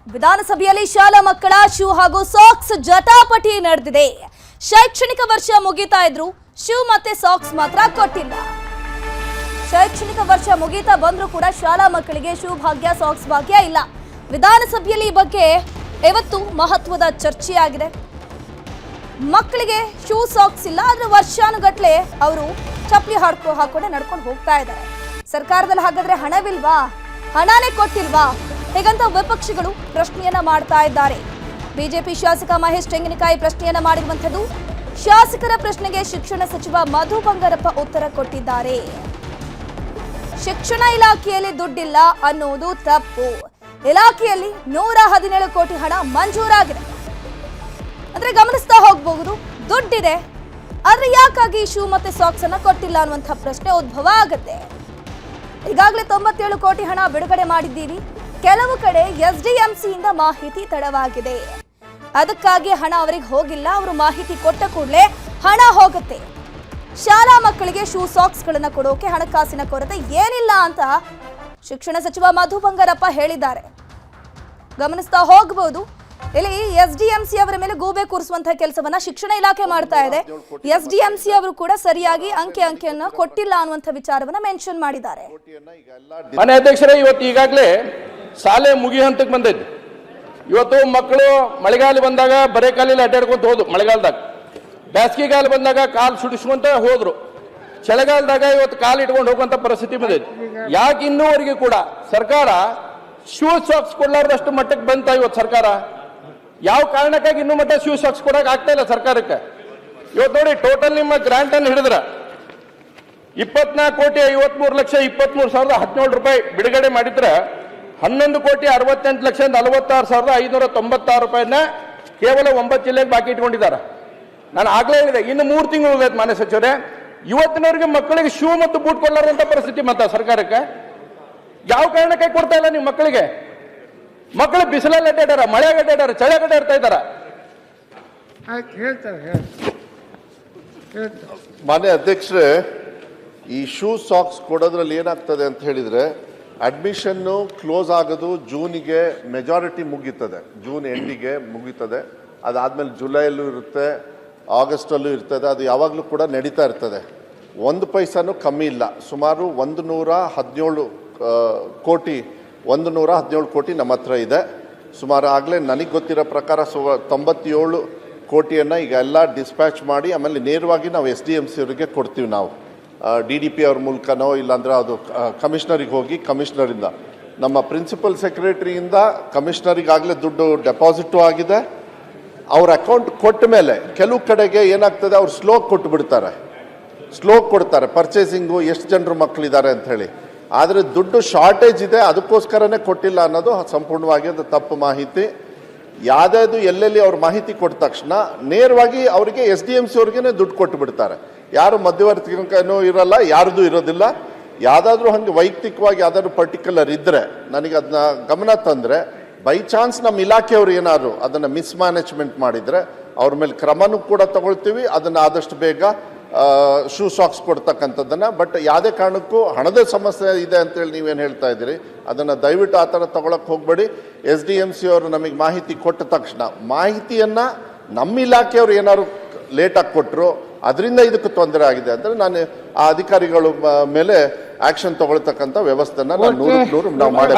ವಿಧಾನಸಭೆಯಲ್ಲಿ ಶಾಲಾ ಮಕ್ಕಳ ಶೂ ಹಾಗೂ ಸಾಕ್ಸ್ ಜಟಾಪಟಿ ನಡೆದಿದೆ. ಶೈಕ್ಷಣಿಕ ವರ್ಷ ಮುಗಿತಾ ಇದ್ರು ಶೂ ಮತ್ತೆ ಸಾಕ್ಸ್ ಮಾತ್ರ ಕೊಟ್ಟಿಲ್ಲ. ಶೈಕ್ಷಣಿಕ ವರ್ಷ ಮುಗಿತಾ ಬಂದ್ರೂ ಕೂಡ ಶಾಲಾ ಮಕ್ಕಳಿಗೆ ಶೂ ಭಾಗ್ಯ ಸಾಕ್ಸ್ ಭಾಗ್ಯ ಇಲ್ಲ. ವಿಧಾನಸಭೆಯಲ್ಲಿ ಈ ಬಗ್ಗೆ ಇವತ್ತು ಮಹತ್ವದ ಚರ್ಚೆಯಾಗಿದೆ. ಮಕ್ಕಳಿಗೆ ಶೂ ಸಾಕ್ಸ್ ಇಲ್ಲ, ಆದ್ರೆ ವರ್ಷಾನುಗಟ್ಲೆ ಅವರು ಚಪ್ಪಲಿ ಹಾಕೊಂಡು ನಡ್ಕೊಂಡು ಹೋಗ್ತಾ ಇದ್ದಾರೆ. ಸರ್ಕಾರದಲ್ಲಿ ಹಾಗಾದ್ರೆ ಹಣವಿಲ್ವಾ, ಹಣನೇ ಕೊಟ್ಟಿಲ್ವಾ ಹೇಗಂತ ವಿಪಕ್ಷಗಳು ಪ್ರಶ್ನೆಯನ್ನ ಮಾಡ್ತಾ ಇದ್ದಾರೆ. ಬಿಜೆಪಿ ಶಾಸಕ ಮಹೇಶ್ ತೆಂಗಿನಕಾಯಿ ಪ್ರಶ್ನೆಯನ್ನ ಮಾಡಿರುವಂತದ್ದು. ಶಾಸಕರ ಪ್ರಶ್ನೆಗೆ ಶಿಕ್ಷಣ ಸಚಿವ ಮಧು ಬಂಗಾರಪ್ಪ ಉತ್ತರ ಕೊಟ್ಟಿದ್ದಾರೆ. ಶಿಕ್ಷಣ ಇಲಾಖೆಯಲ್ಲಿ ದುಡ್ಡಿಲ್ಲ ಅನ್ನೋದು ತಪ್ಪು. ಇಲಾಖೆಯಲ್ಲಿ 117 ಕೋಟಿ ಹಣ ಮಂಜೂರಾಗಿದೆ. ಅಂದ್ರೆ ಗಮನಿಸ್ತಾ ಹೋಗಬಹುದು, ದುಡ್ಡಿದೆ, ಆದ್ರೆ ಯಾಕಾಗಿ ಶೂ ಮತ್ತೆ ಸಾಕ್ಸ್ ಅನ್ನ ಕೊಟ್ಟಿಲ್ಲ ಅನ್ನುವಂಥ ಪ್ರಶ್ನೆ ಉದ್ಭವ ಆಗುತ್ತೆ. ಈಗಾಗಲೇ 97 ಕೋಟಿ ಹಣ ಬಿಡುಗಡೆ ಮಾಡಿದ್ದೀವಿ. ಕೆಲವು ಕಡೆ SDMC ಇಂದ ಮಾಹಿತಿ ತಡವಾಗಿದೆ, ಅದಕ್ಕಾಗಿ ಹಣ ಅವರಿಗೆ ಹೋಗಿಲ್ಲ. ಅವರು ಮಾಹಿತಿ ಕೊಟ್ಟ ಕೂಡಲೇ ಹಣ ಹೋಗುತ್ತೆ. ಶಾಲಾ ಮಕ್ಕಳಿಗೆ ಶೂ ಸಾಕ್ಸ್ ಗಳನ್ನ ಕೊಡೋಕೆ ಹಣಕಾಸಿನ ಕೊರತೆ ಏನಿಲ್ಲ ಅಂತ ಶಿಕ್ಷಣ ಸಚಿವ ಮಧು ಬಂಗಾರಪ್ಪ ಹೇಳಿದ್ದಾರೆ. ಗಮನಿಸ್ತಾ ಹೋಗಬಹುದು, ಇಲ್ಲಿ SDMC ಅವರ ಮೇಲೆ ಗೂಬೆ ಕೂರಿಸುವಂತಹ ಕೆಲಸವನ್ನ ಶಿಕ್ಷಣ ಇಲಾಖೆ ಮಾಡ್ತಾ ಇದೆ. SDMC ಅವರು ಕೂಡ ಸರಿಯಾಗಿ ಅಂಕೆಯನ್ನು ಕೊಟ್ಟಿಲ್ಲ ಅನ್ನುವಂಥ ವಿಚಾರವನ್ನ ಮೆನ್ಷನ್ ಮಾಡಿದ್ದಾರೆ. ಮನೆ ಅಧ್ಯಕ್ಷರೇ, ಇವತ್ತು ಈಗಾಗಲೇ ಶಾಲೆ ಮುಗಿ ಹಂತಕ್ಕೆ ಬಂದೈತಿ. ಇವತ್ತು ಮಕ್ಕಳು ಮಳೆಗಾಲ ಬಂದಾಗ ಬರೇ ಕಾಲಲ್ಲಿ ಅಡ್ಡಾಡ್ಕೊಂತ ಹೋದ್ರು, ಮಳೆಗಾಲದಾಗ ಬೇಸಿಗೆಗಾಲ ಬಂದಾಗ ಕಾಲು ಸುಡಿಸ್ಕೊಂತ ಹೋದ್ರು, ಚಳಿಗಾಲದಾಗ ಇವತ್ತು ಕಾಲು ಇಟ್ಕೊಂಡು ಹೋಗುವಂತ ಪರಿಸ್ಥಿತಿ ಬಂದೈತಿ. ಯಾಕೆ ಇನ್ನೂವರೆಗೂ ಕೂಡ ಸರ್ಕಾರ ಶೂ ಸಾಕ್ಸ್ ಕೊಡ್ಲಾರ್ದಷ್ಟು ಮಟ್ಟಕ್ಕೆ ಬಂತ ಇವತ್ತು ಸರ್ಕಾರ? ಯಾವ ಕಾರಣಕ್ಕಾಗಿ ಇನ್ನೂ ಮಟ್ಟ ಶೂ ಸಾಕ್ಸ್ ಕೊಡಕ್ ಆಗ್ತಾ ಇಲ್ಲ ಸರ್ಕಾರಕ್ಕೆ? ಇವತ್ತು ನೋಡಿ, ಟೋಟಲ್ ನಿಮ್ಮ ಗ್ರಾಂಟ್ ಅನ್ನು ಹಿಡಿದ್ರ 24,53,23,17 ರೂಪಾಯಿ ಬಿಡುಗಡೆ ಮಾಡಿದ್ರೆ 11,68,46,596 ರೂಪಾಯಿನ ಕೇವಲ 9 ಜಿಲ್ಲೆಗೆ ಬಾಕಿ ಇಟ್ಕೊಂಡಿದ್ದಾರೆ. ನಾನು ಆಗ್ಲೇ ಹೇಳಿದೆ, ಇನ್ನು 3 ತಿಂಗಳು ಉಳಿದೈತೆ ಮಾನ್ಯ ಸಚಿವರೇ. ಇವತ್ತಿನವರೆಗೆ ಮಕ್ಕಳಿಗೆ ಶೂ ಮತ್ತು ಬೂಟ್ ಕೊಡಲಾರಂತ ಪರಿಸ್ಥಿತಿ ಮತ್ತ ಸರ್ಕಾರಕ್ಕೆ. ಯಾವ ಕಾರಣಕ್ಕೆ ಕೊಡ್ತಾ ಇಲ್ಲ ನೀವು ಮಕ್ಕಳಿಗೆ? ಮಕ್ಕಳು ಬಿಸಿಲಲ್ಲಿ ಅಡ್ಡಾಡ್ಯಾರ, ಮಳೆಗೆ ಅಡ್ಡಾಡ್ಯಾರ, ಚಳಿಗೆ ಅಡ್ಡಾಡ್ತಾ ಇದ್ದಾರ. ಮಾನ್ಯ ಅಧ್ಯಕ್ಷರೇ, ಈ ಶೂ ಸಾಕ್ಸ್ ಕೊಡೋದ್ರಲ್ಲಿ ಏನಾಗ್ತದೆ ಅಂತ ಹೇಳಿದ್ರೆ, ಅಡ್ಮಿಷನ್ನು ಕ್ಲೋಸ್ ಆಗೋದು ಜೂನಿಗೆ ಮೆಜಾರಿಟಿ ಮುಗೀತದೆ, ಜೂನ್ ಎಂಡಿಗೆ ಮುಗೀತದೆ. ಅದಾದ್ಮೇಲೆ ಜುಲೈಯಲ್ಲೂ ಇರುತ್ತೆ, ಆಗಸ್ಟಲ್ಲೂ ಇರ್ತದೆ, ಅದು ಯಾವಾಗಲೂ ಕೂಡ ನಡೀತಾ ಇರ್ತದೆ. 1 ಪೈಸಾನು ಕಮ್ಮಿ ಇಲ್ಲ. ಸುಮಾರು 117 ಕೋಟಿ ನಮ್ಮ ಹತ್ರ ಇದೆ. ಸುಮಾರು ಆಗಲೇ ನನಗೆ ಗೊತ್ತಿರೋ ಪ್ರಕಾರ 97 ಕೋಟಿಯನ್ನು ಈಗ ಎಲ್ಲ ಡಿಸ್ಪ್ಯಾಚ್ ಮಾಡಿ ಆಮೇಲೆ ನೇರವಾಗಿ ನಾವು SDMC ಅವರಿಗೆ ಕೊಡ್ತೀವಿ. ನಾವು DDP ಅವ್ರ ಮೂಲಕನೋ ಇಲ್ಲಾಂದ್ರೆ ಅದು ಕಮಿಷನರಿಗೆ ಹೋಗಿ, ಕಮಿಷನರಿಂದ ನಮ್ಮ ಪ್ರಿನ್ಸಿಪಲ್ ಸೆಕ್ರೆಟರಿಯಿಂದ ಕಮಿಷನರಿಗಾಗಲೇ ದುಡ್ಡು ಡೆಪಾಸಿಟು ಆಗಿದೆ. ಅವ್ರ ಅಕೌಂಟ್ ಕೊಟ್ಟ ಮೇಲೆ ಕೆಲವು ಕಡೆಗೆ ಏನಾಗ್ತದೆ, ಅವ್ರು ಸ್ಲೋಕ್ ಕೊಡ್ತಾರೆ ಪರ್ಚೇಸಿಂಗು, ಎಷ್ಟು ಜನರು ಮಕ್ಕಳಿದ್ದಾರೆ ಅಂತ ಹೇಳಿ. ಆದರೆ ದುಡ್ಡು ಶಾರ್ಟೇಜ್ ಇದೆ, ಅದಕ್ಕೋಸ್ಕರನೇ ಕೊಟ್ಟಿಲ್ಲ ಅನ್ನೋದು ಸಂಪೂರ್ಣವಾಗಿ ಅದು ತಪ್ಪು ಮಾಹಿತಿ. ಯಾವುದಾದ್ರು ಎಲ್ಲೆಲ್ಲಿ ಅವ್ರ ಮಾಹಿತಿ ಕೊಟ್ಟ ತಕ್ಷಣ ನೇರವಾಗಿ ಅವರಿಗೆ SDMC ಅವ್ರಿಗೇನೆ ದುಡ್ಡು ಕೊಟ್ಟು ಬಿಡ್ತಾರೆ. ಯಾರು ಮಧ್ಯವರ್ತಿನೂ ಇರಲ್ಲ, ಯಾರ್ದು ಇರೋದಿಲ್ಲ. ಯಾವುದಾದ್ರೂ ಹಂಗೆ ವೈಯಕ್ತಿಕವಾಗಿ ಯಾವುದಾದ್ರು ಪರ್ಟಿಕ್ಯುಲರ್ ಇದ್ದರೆ ನನಗೆ ಅದನ್ನ ಗಮನ ತಂದರೆ, ಬೈ ಚಾನ್ಸ್ ನಮ್ಮ ಇಲಾಖೆಯವರು ಏನಾದ್ರು ಅದನ್ನು ಮಿಸ್ಮ್ಯಾನೇಜ್ಮೆಂಟ್ ಮಾಡಿದರೆ ಅವ್ರ ಮೇಲೆ ಕ್ರಮನೂ ಕೂಡ ತಗೊಳ್ತೀವಿ. ಅದನ್ನು ಆದಷ್ಟು ಬೇಗ ಶೂ ಸಾಕ್ಸ್ ಕೊಡ್ತಕ್ಕಂಥದ್ದನ್ನು. ಬಟ್ ಯಾವುದೇ ಕಾರಣಕ್ಕೂ ಹಣದ ಸಮಸ್ಯೆ ಇದೆ ಅಂತೇಳಿ ನೀವೇನು ಹೇಳ್ತಾ ಇದ್ದೀರಿ, ಅದನ್ನು ದಯವಿಟ್ಟು ಆ ಥರ ತಗೊಳಕ್ಕೆ ಹೋಗಬೇಡಿ. SDMC ಅವರು ನಮಗೆ ಮಾಹಿತಿ ಕೊಟ್ಟ ತಕ್ಷಣ, ಮಾಹಿತಿಯನ್ನು ನಮ್ಮ ಇಲಾಖೆಯವರು ಏನಾದ್ರು ಲೇಟಾಗಿ ಕೊಟ್ಟರು, ಅದರಿಂದ ಇದಕ್ಕೆ ತೊಂದರೆ ಆಗಿದೆ ಅಂದರೆ ನಾನು ಆ ಅಧಿಕಾರಿಗಳ ಮೇಲೆ ಆಕ್ಷನ್ ತಗೊಳ್ತಕ್ಕಂಥ ವ್ಯವಸ್ಥೆನ ನಾನು 100% ನಾವು ಮಾಡಿ